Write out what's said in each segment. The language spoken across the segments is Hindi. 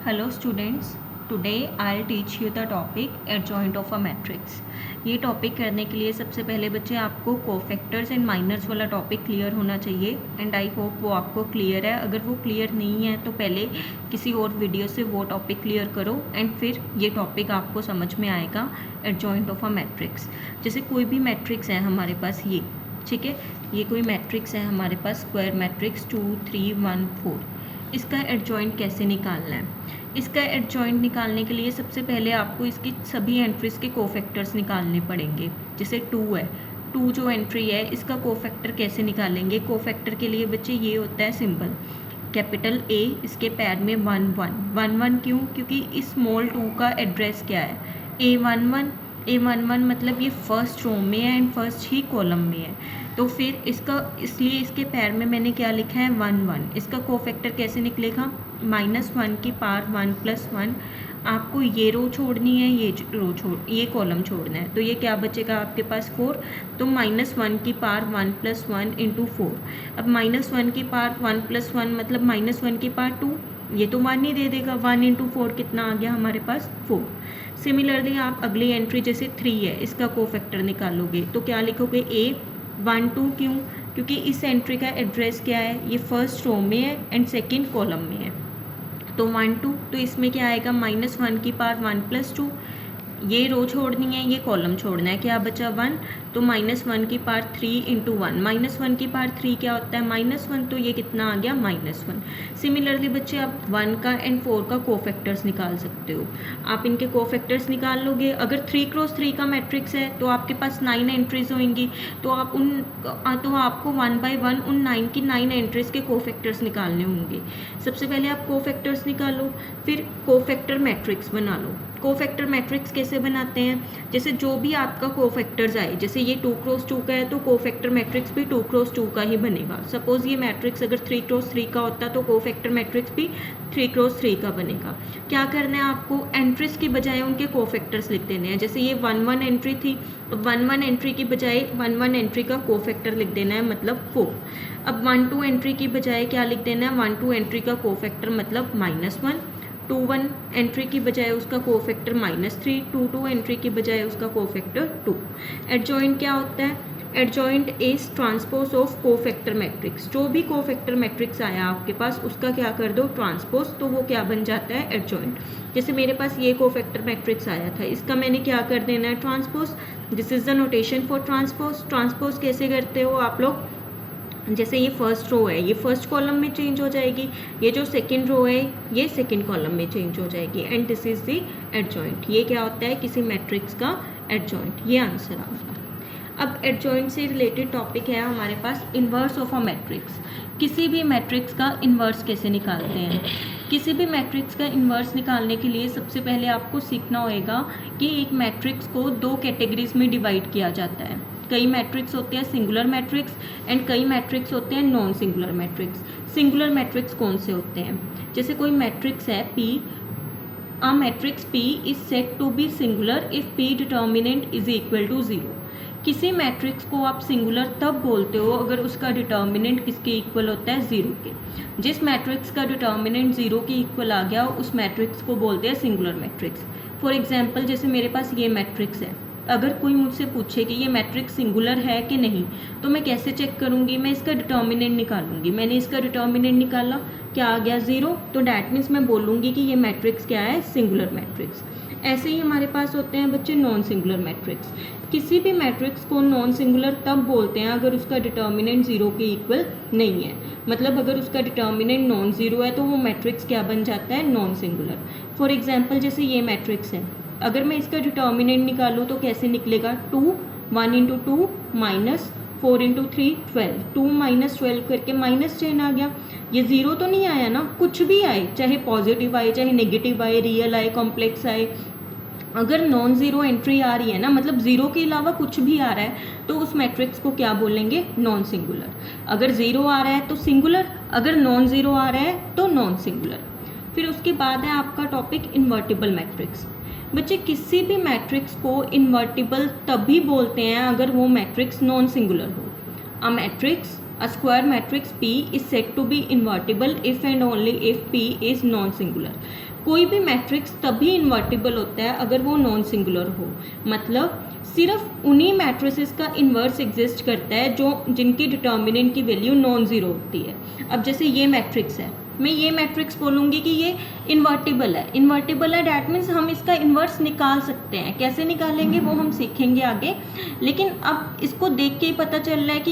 Hello students, today I'll teach you the topic adjoint of a matrix. ये टॉपिक करने के लिए सबसे पहले बच्चे आपको कोफैक्टर्स एंड माइनर्स वाला टॉपिक क्लियर होना चाहिए एंड आई होप वो आपको क्लियर है. अगर वो क्लियर नहीं है तो पहले किसी और वीडियो से वो टॉपिक क्लियर करो एंड फिर ये टॉपिक आपको समझ में आएगा एडजॉइंट ऑफ अ मैट्रिक्स. जैसे कोई भी मैट्रिक्स है हमारे पास ये, ठीक है, ये कोई मैट्रिक्स है हमारे पास स्क्वायर मैट्रिक्स 2 3 1 4. इसका एडजॉइंट कैसे निकालना है? इसका एडजॉइंट निकालने के लिए सबसे पहले आपको इसकी सभी एंट्रीज़ के कोफैक्टर्स निकालने पड़ेंगे. जैसे 2 है, 2 जो एंट्री है इसका कोफैक्टर कैसे निकालेंगे? कोफैक्टर के लिए बच्चे ये होता है सिंबल कैपिटल A, इसके पैर में 1 1 1 1. क्यों? क्योंकि इस स्मॉल 2 का एड्रेस क्या है? A11 मतलब ये फर्स्ट रो में है एंड फर्स्ट ही कॉलम में है. तो फिर इसका इसलिए इसके पैर में मैंने क्या लिखा है 1 1. इसका कोफैक्टर कैसे निकलेगा? -1 की पावर 1 + 1. आपको ये रो छोड़नी है, ये कॉलम छोड़ना है. तो ये क्या बचेगा आपके पास 4. तो -1 की पावर 1 + 1 × 4. अब -1 की पावर 1 + 1 मतलब -1 की पावर 2. ये तो 1 ही दे देगा. 1 × 4 कितना आ गया हमारे पास? 4. सिमिलरली आप अगली एंट्री जैसे 3 है, इसका कोफैक्टर निकालोगे तो क्या लिखोगे? A12. क्यों? क्योंकि इस एंट्री का एड्रेस क्या है? ये फर्स्ट रो में है एंड सेकंड कॉलम में है. तो 1 2. तो इसमें क्या आएगा? -1 की पावर 1 + 2. ये रो छोड़नी है, ये कॉलम छोड़ना है. क्या बचा? 1. तो -1 की पावर 3 × 1. -1 की पावर 3 क्या होता है? -1. तो ये कितना आ गया? -1. सिमिलरली बच्चे आप 1 का एंड 4 का कोफैक्टर्स निकाल सकते हो. आप इनके कोफैक्टर्स निकाल लोगे. अगर 3 × 3 का मैट्रिक्स है तो आपके पास 9 एंट्रीज होंगी. तो आपको 1 बाय 1 उन 9 की 9 एंट्रीज के कोफैक्टर्स निकालने होंगे. सबसे पहले आप कोफैक्टर्स निकालो, फिर कोफैक्टर मैट्रिक्स बना लो. कोफैक्टर मैट्रिक्स कैसे बनाते हैं? जैसे जो भी आपका कोफैक्टर्स आए, जैसे ये 2 × 2 का है तो कोफैक्टर मैट्रिक्स भी 2 × 2 का ही बनेगा. सपोज ये मैट्रिक्स अगर 3 × 3 का होता तो कोफैक्टर मैट्रिक्स भी 3 × 3 का बनेगा. क्या करना है आपको? एंट्रीज की बजाय उनके कोफैक्टर्स लिख देने हैं. जैसे ये 1 1 एंट्री थी, 1 1 एंट्री की बजाय 1 1 एंट्री का कोफैक्टर लिख देना है, मतलब 4. अब 1 2 एंट्री की बजाय क्या लिख देना है? 1 2 एंट्री का कोफैक्टर मतलब -1. 2 1 एंट्री की बजाय उसका कोफैक्टर -3. 2 2 एंट्री की बजाय उसका कोफैक्टर 2. एडजॉइंट क्या होता है? Adjoint is transpose of cofactor matrix. जो भी कोफैक्टर मैट्रिक्स आया आपके पास उसका क्या कर दो? ट्रांसपोज. तो वो क्या बन जाता है? एडजॉइंट. जैसे मेरे पास ये कोफैक्टर मैट्रिक्स आया था, इसका मैंने क्या कर देना है? Transpose. This is the notation for transpose. Transpose कैसे करते हो आप लोग? जैसे ये फर्स्ट रो है, ये फर्स्ट कॉलम में चेंज हो जाएगी. ये जो सेकंड रो है ये सेकंड कॉलम में चेंज हो जाएगी and this is the adjoint. ये क्या होता है? किसी मैट्रिक्स का एडजॉइंट. ये आंसर आ गया. अब एडजॉइंट से रिलेटेड टॉपिक है हमारे पास इन्वर्स ऑफ अ मैट्रिक्स. किसी भी मैट्रिक्स का इन्वर्स कैसे निकालते हैं? किसी भी मैट्रिक्स का इन्वर्स निकालने के लिए सबसे पहले आपको सीखना होगा कि एक मैट्रिक्स को 2 कैटेगरीज में डिवाइड किया जाता है. कई मैट्रिक्स होते हैं सिंगुलर मैट्रिक्स एंड कई मैट्रिक्स होते हैं non singular matrix. Singular matrix कौन से होते हैं? जैसे कोई मैट्रिक्स है P, a matrix P is said to be singular if P determinant is equal to 0. किसी मैट्रिक्स को आप सिंगुलर तब बोलते हो अगर उसका डिटर्मिनेंट किसके इक्वल होता है? 0 के. जिस मैट्रिक्स का डिटर्मिनेंट 0 के इक्वल आ गया उस मैट्रिक्स को बोलते हैं सिंगुलर मैट्रिक्स. फॉर एग्जांपल जैसे मेरे पास ये मैट्रिक्स है, अगर कोई मुझसे पूछे कि ये मैट्रिक्स सिंगुलर है कि नहीं तो मैं कैसे चेक करूँगी? मैं इसका डिटर्मिनेंट निकालूंगी. मैंने इसका डिटर्मिनेंट निकाला, क्या आ गया? 0. तो डैट मीन्स मैं बोलूँगी कि ये मैट्रिक्स क्या है? Singular matrix. ऐसे ही हमारे पास होते हैं बच्चे नॉन सिंगुलर मैट्रिक्स. किसी भी मैट्रिक्स को नॉन सिंगुलर तब बोलते हैं अगर उसका डिटर्मिनेंट 0 के इक्वल नहीं है. मतलब अगर उसका डिटर्मिनेंट नॉन 0 है तो वो मैट्रिक्स क्या बन जाता है? Non singular. फॉर एग्जाम्पल जैसे ये मैट्रिक्स है, अगर मैं इसका डिटर्मिनेंट निकालूँ तो कैसे निकलेगा? 2 1 × 2 -4 × 3 12. 2 - 12 करके -10 आ गया. ये 0 तो नहीं आया ना? कुछ भी आए, चाहे पॉजिटिव आए चाहे नेगेटिव आए, रियल आए कॉम्प्लेक्स आए, अगर नॉन ज़ीरो एंट्री आ रही है ना, मतलब 0 के अलावा कुछ भी आ रहा है तो उस मैट्रिक्स को क्या बोलेंगे? Non singular. अगर 0 आ रहा है तो सिंगुलर, अगर नॉन ज़ीरो आ रहा है तो नॉन सिंगुलर. फिर उसके बाद है आपका टॉपिक इन्वर्टिबल मैट्रिक्स. बच्चे किसी भी मैट्रिक्स को इन्वर्टिबल तभी बोलते हैं अगर वो मैट्रिक्स नॉन सिंगुलर हो. A matrix A square matrix P is said to be invertible if and only if P is non singular. कोई भी मैट्रिक्स तभी इन्वर्टिबल होता है अगर वो नॉन सिंगुलर हो, मतलब सिर्फ उन्हीं मैट्रिसेस का इन्वर्स एग्जिस्ट करता है जो जिनकी डिटर्मिनेंट की वैल्यू नॉन ज़ीरो होती है। अब जैसे ये मैट्रिक्स है, मैं ये मैट्रिक्स बोलूँगी कि ये इन्वर्टिबल है। इन्वर्टिबल है डैट मीन्स हम इसका इन्वर्स निकाल सकते हैं। कैसे निकालेंगे वो हम सीखेंगे आगे, लेकिन अब इसको देख के ही पता चल रहा है कि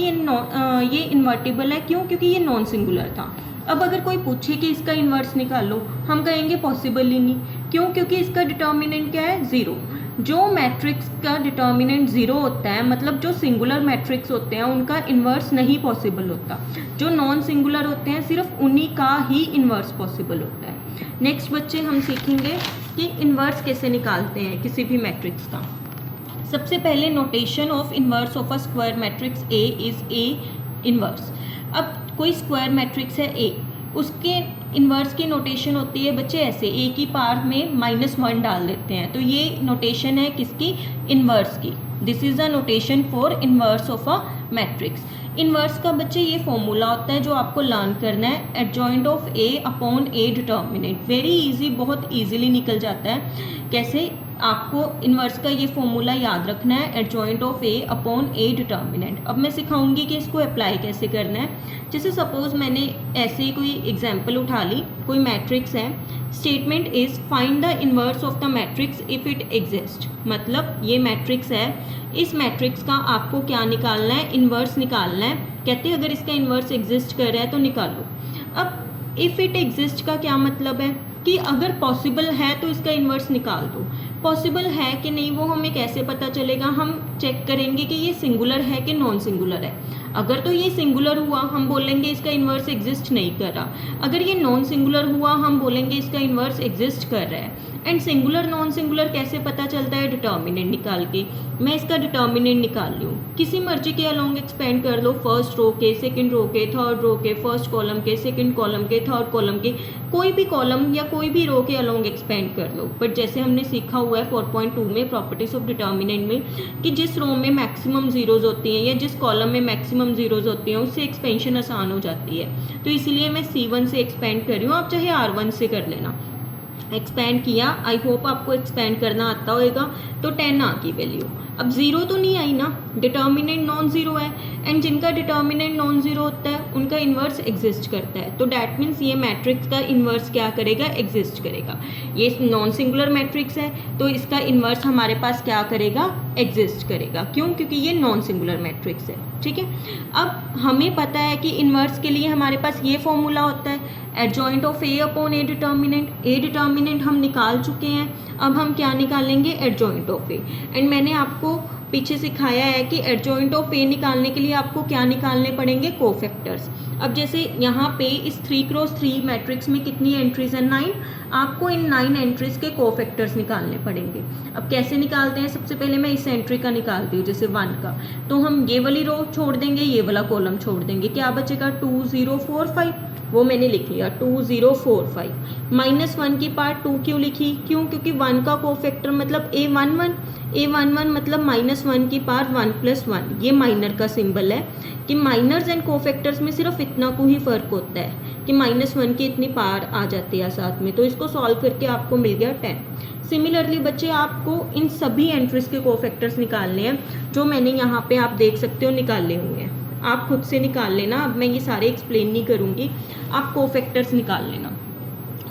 ये इन्वर्टिबल है। क्यों? क्योंकि ये नॉन सिंगुलर था। अब अगर कोई पूछे कि इसका इन्वर्स निकालो, हम कहेंगे पॉसिबल ही नहीं। क्यों? क्योंकि इसका डिटर्मिनेंट क्या है? ज़ीरो। जो मैट्रिक्स का डिटर्मिनेंट ज़ीरो होता है, मतलब जो सिंगुलर मैट्रिक्स होते हैं उनका इन्वर्स नहीं पॉसिबल होता। जो नॉन सिंगुलर होते हैं सिर्फ उन्हीं का ही इन्वर्स पॉसिबल होता है। नेक्स्ट बच्चे हम सीखेंगे कि इन्वर्स कैसे निकालते हैं किसी भी मैट्रिक्स का। सबसे पहले notation of inverse of a square matrix A is A inverse. अब कोई स्क्वायर मैट्रिक्स है ए, उसके इन्वर्स की नोटेशन होती है बच्चे ऐसे, ए की पावर में -1 डाल देते हैं। तो ये नोटेशन है किसकी? इन्वर्स की। This is the notation for inverse of a matrix. Inverse का बच्चे ये फॉर्मूला होता है जो आपको लर्न करना है, adjoint of A upon A determinant. Very easy, बहुत इजीली निकल जाता है। कैसे? आपको इन्वर्स का ये फॉर्मूला याद रखना है, adjoint of A upon A determinant. अब मैं सिखाऊंगी कि इसको अप्लाई कैसे करना है। जैसे सपोज मैंने ऐसे ही कोई एग्जांपल उठा ली, कोई मैट्रिक्स है, statement is find the inverse of the matrix if it exist. मतलब ये मैट्रिक्स है, इस मैट्रिक्स का आपको क्या निकालना है? इन्वर्स निकालना है। कहते हैं अगर इसका इन्वर्स एग्जिस्ट कर रहा है तो निकालो। अब इफ़ इट एग्जिस्ट का क्या मतलब है कि अगर पॉसिबल है तो इसका इन्वर्स निकाल दो। पॉसिबल है कि नहीं वो हमें कैसे पता चलेगा? हम चेक करेंगे कि ये सिंगुलर है कि नॉन सिंगुलर है। अगर तो ये सिंगुलर हुआ हम बोलेंगे इसका इन्वर्स एग्जिस्ट नहीं कर रहा। अगर ये नॉन सिंगुलर हुआ हम बोलेंगे इसका इन्वर्स एग्जिस्ट कर रहा है। एंड सिंगुलर नॉन सिंगुलर कैसे पता चलता है? डिटर्मिनेंट निकाल के। मैं इसका डिटर्मिनेंट निकाल लूँ, किसी मर्जी के अलोंग एक्सपेंड कर लो, फर्स्ट रो के, सेकंड रो के, थर्ड रो के, फर्स्ट कॉलम के, सेकंड कॉलम के, थर्ड कॉलम के, कोई भी कॉलम या कोई भी रो के अलोंग एक्सपेंड कर लो। बट जैसे हमने सीखा हुआ है 4.2 में प्रॉपर्टीज ऑफ डिटर्मिनेंट में कि जिस रो में मैक्सिमम जीरोज होती हैं या जिस कॉलम में मैक्सिमम जीरोज होती हैं उससे एक्सपेंशन आसान हो जाती है। तो इसलिए मैं C1 से एक्सपेंड कर रही हूँ, आप चाहे R1 से कर लेना। एक्सपेंड किया, आई होप आपको एक्सपेंड करना आता होगा। तो 10 आ गई वैल्यू। अब ज़ीरो तो नहीं आई ना, डिटर्मिनेंट नॉन ज़ीरो है। एंड जिनका डिटर्मिनेंट नॉन ज़ीरो होता है उनका इन्वर्स एग्जिस्ट करता है। तो डैट मीन्स ये मैट्रिक्स का इन्वर्स क्या करेगा? एग्जिस्ट करेगा। ये नॉन सिंगुलर मैट्रिक्स है तो इसका इन्वर्स हमारे पास क्या करेगा? एग्जिस्ट करेगा। क्यों? क्योंकि ये नॉन सिंगुलर मैट्रिक्स है। ठीक है, अब हमें पता है कि इन्वर्स के लिए हमारे पास ये फॉर्मूला होता है, adjoint of A upon A determinant. A determinant हम निकाल चुके हैं, अब हम क्या निकालेंगे? Adjoint of A. एंड मैंने आपको पीछे सिखाया है कि एडजॉइंट ऑफ ए निकालने के लिए आपको क्या निकालने पड़ेंगे? कोफैक्टर्स। अब जैसे यहाँ पे इस 3x3 मैट्रिक्स में कितनी एंट्रीज हैं? 9। आपको इन 9 एंट्रीज के कोफैक्टर्स निकालने पड़ेंगे। अब कैसे निकालते हैं? सबसे पहले मैं इस एंट्री का निकालती हूँ, जैसे 1 का। तो हम ये वाली रो छोड़ देंगे, ये वाला कॉलम छोड़ देंगे, क्या बचेगा? 2 0 4 5। वो मैंने लिख लिया 2 0 4 5। -1 की पार्ट 2 क्यों लिखी? क्यों? क्योंकि 1 का कोफैक्टर मतलब A11। A11 मतलब -1 की पावर 1 + 1। ये माइनर का सिंबल है कि माइनर्स एंड कोफैक्टर्स में सिर्फ इतना को ही फ़र्क होता है कि -1 की इतनी पावर आ जाती है साथ में। तो इसको सॉल्व करके आपको मिल गया 10। सिमिलरली बच्चे आपको इन सभी एंट्रीज के कोफैक्टर्स निकालने हैं जो मैंने यहाँ पे आप देख सकते हो निकाले हुए हैं। आप खुद से निकाल लेना, अब मैं ये सारे एक्सप्लेन नहीं करूँगी, आप कोफैक्टर्स निकाल लेना।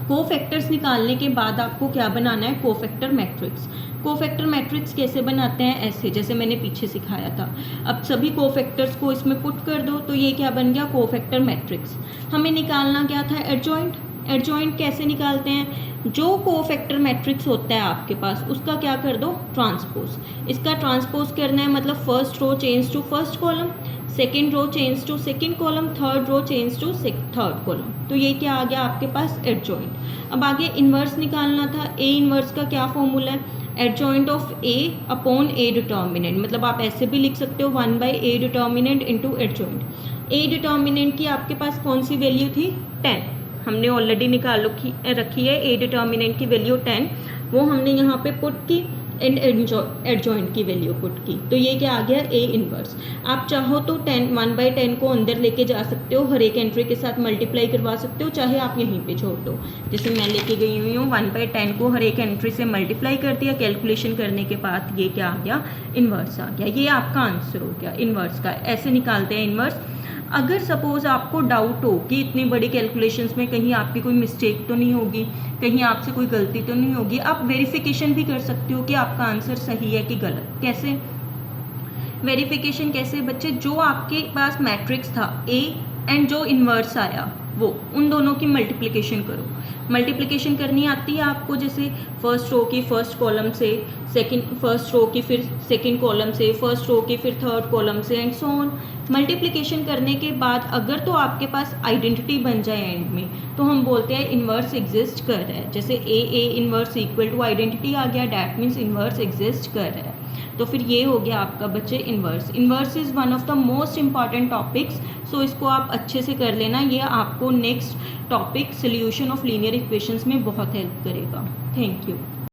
कोफैक्टर्स निकालने के बाद आपको क्या बनाना है? Cofactor matrix. कोफैक्टर मैट्रिक्स कैसे बनाते हैं? ऐसे, जैसे मैंने पीछे सिखाया था। अब सभी कोफैक्टर्स को इसमें पुट कर दो तो ये क्या बन गया? Cofactor matrix. हमें निकालना क्या था? एडजॉइंट। एडजॉइंट कैसे निकालते हैं? जो कोफैक्टर मैट्रिक्स होता है आपके पास उसका क्या कर दो? ट्रांसपोज। इसका ट्रांसपोज करना है, मतलब first row change to first column, second row change to second column, third row change to third column. तो ये क्या आ गया आपके पास? एडजॉइंट। अब आगे इन्वर्स निकालना था। ए इन्वर्स का क्या फॉर्मूला है? Adjoint of A upon A determinant. मतलब आप ऐसे भी लिख सकते हो 1/a डिटर्मिनेंट इंटू एडजॉइंट। ए डिटर्मिनेंट की आपके पास कौन सी वैल्यू थी? 10। हमने ऑलरेडी निकाल रखी है ए डिटर्मिनेंट की वैल्यू 10, वो हमने यहाँ पे पुट की। एंड एडजॉइंट की वैल्यू पुट की, तो ये क्या आ गया ए इनवर्स। आप चाहो तो 1/10 को अंदर लेके जा सकते हो, हर एक एंट्री के साथ मल्टीप्लाई करवा सकते हो, चाहे आप यहीं पे छोड़ दो। जैसे मैं लेके गई हुई हूँ 1/10 को हर एक एंट्री से मल्टीप्लाई कर दिया, कैलकुलेशन करने के बाद ये क्या आ गया, इन्वर्स आ गया। ये आपका आंसर हो गया इन्वर्स का। ऐसे निकालते हैं इन्वर्स। अगर सपोज़ आपको डाउट हो कि इतनी बड़ी कैलकुलेशंस में कहीं आपकी कोई मिस्टेक तो नहीं होगी, कहीं आपसे कोई गलती तो नहीं होगी, आप वेरिफिकेशन भी कर सकते हो कि आपका आंसर सही है कि गलत। कैसे वेरिफिकेशन कैसे बच्चे, जो आपके पास मैट्रिक्स था ए एंड जो इन्वर्स आया वो, उन दोनों की मल्टीप्लिकेशन करो। मल्टीप्लिकेशन करनी आती है आपको, जैसे फर्स्ट रो की फर्स्ट कॉलम से, फर्स्ट रो की फिर सेकंड कॉलम से, फर्स्ट रो की फिर थर्ड कॉलम से, एंड सो ऑन। मल्टीप्लिकेशन करने के बाद अगर तो आपके पास आइडेंटिटी बन जाए एंड में, तो हम बोलते हैं इन्वर्स एग्जिस्ट कर रहा है। जैसे A inverse equal to identity आ गया, डैट मीन्स इन्वर्स एग्जिस्ट कर रहा है। तो फिर ये हो गया आपका बच्चे inverse. Inverse is one of the most important topics, so इसको आप अच्छे से कर लेना। ये आपको next topic solution of linear equations में बहुत हेल्प करेगा। Thank you.